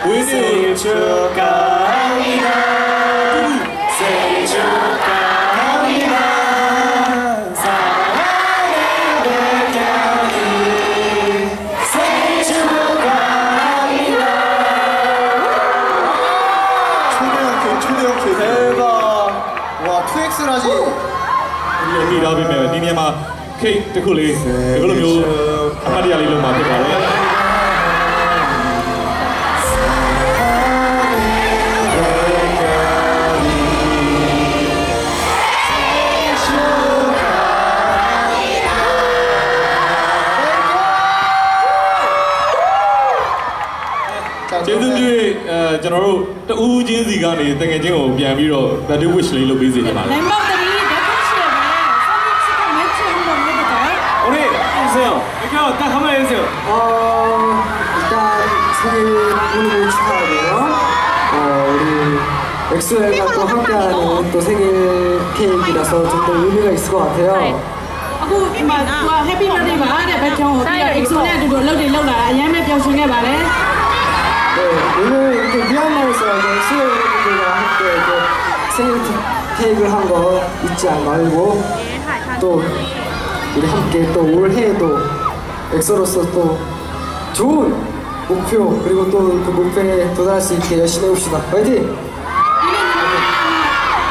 생일 축하합니다. 생일 축하합니다. 사랑하는 백현이 생일 축하합니다. 초대형 케이크 대박. 와 2X라지. 우리 언니 라비면 니네마 케이크 듣고리 이걸로 묘 한마디 알리로 만들어요. 제주도에 저는 또 우진지간에 땡겨진 거 비하미로 다들 wishလေးလုပ်ပေးစေချင်ပါတယ် 멤버들이 데코시에 생일 축하 매치 한번 해볼까요? 우리 해주세요. 이렇게 딱 한번 해주세요. 일단 생일 부모님 축하하고요. 우리 엑소엘과 또 함께하는 또 생일 케이크라서 좀 더 의미가 있을 것 같아요. အခုဒီမှာသူက Happy Birthday ပါတဲ့ဘက်ချောင်းကိုပြီးတော့ EXO နဲ့အတူတူအလုပ်တွေလုပ်လာတာအရင်ပဲပျော်ရွှင်ခဲ့ပါတယ် 네, 오늘 이렇게 미얀마에서 엑소엘 여러분들과 함께 이렇게 생일 케이크를 한 거 잊지 말고 또 우리 함께 또 올해에도 엑소로서 또 좋은 목표 그리고 또 그 목표에 도달할 수 있게 열심히 해봅시다. 화이팅!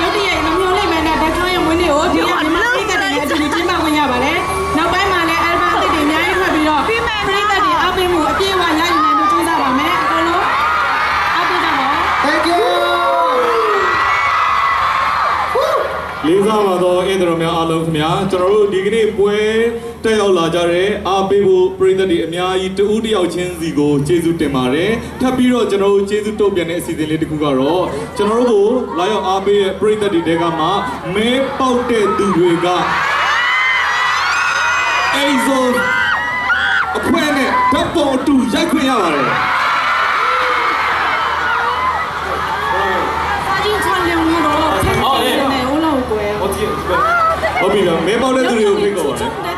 ရုပ်တရက်မမျှော်လင့်မဲနဲ့ဘက်ချောင်းရဲ့မွေးနေ့ကိုဒီကမြန်မာပြည်ကတည်းကအတူတူကျင်းပဝင်ရပါတယ်နောက်ပိုင်းမှာလည်း album အသစ်တွေအများကြီးထွက်ပြီးတော့ပြည်သက်တွေအားပေးမှုအပြည့်အဝရယူနိုင်လို့ကြိုးစားပါမယ်အကုန်လုံးအားပေးကြပါဦး Thank you! လေးစားပါတော့ဧည့်သည်တော်များအားလုံးခင်ဗျာကျွန်တော်တို့ဒီကနေ့ပွဲတက်ရောက်လာကြတဲ့အားပေးဖို့ပရိသတ်တွေအများကြီးတဦးတယောက်ချင်းစီကိုကျေးဇူးတင်ပါတယ်ထပ်ပြီးတော့ကျွန်တော်တို့ကျေးဇူးတုံ့ပြန်တဲ့အစီအစဉ်လေးတစ်ခုကတော့ကျွန်တော်တို့ကိုလာရောက်အားပေးတဲ့ပရိသတ်တွေတဲကမှမဲပေါက်တဲ့သူတွေကEXOအခွင့်နဲ့ဓာတ်ပုံအတူရိုက်ခွင့်ရပါတယ် 사진 촬영으로 팬분들의 올라올 거예요. 어떻게?ဟုတ်ပြီလားမဲပေါက်တဲ့သူတွေကိုဖိတ်ခေါ်ပါတယ် 내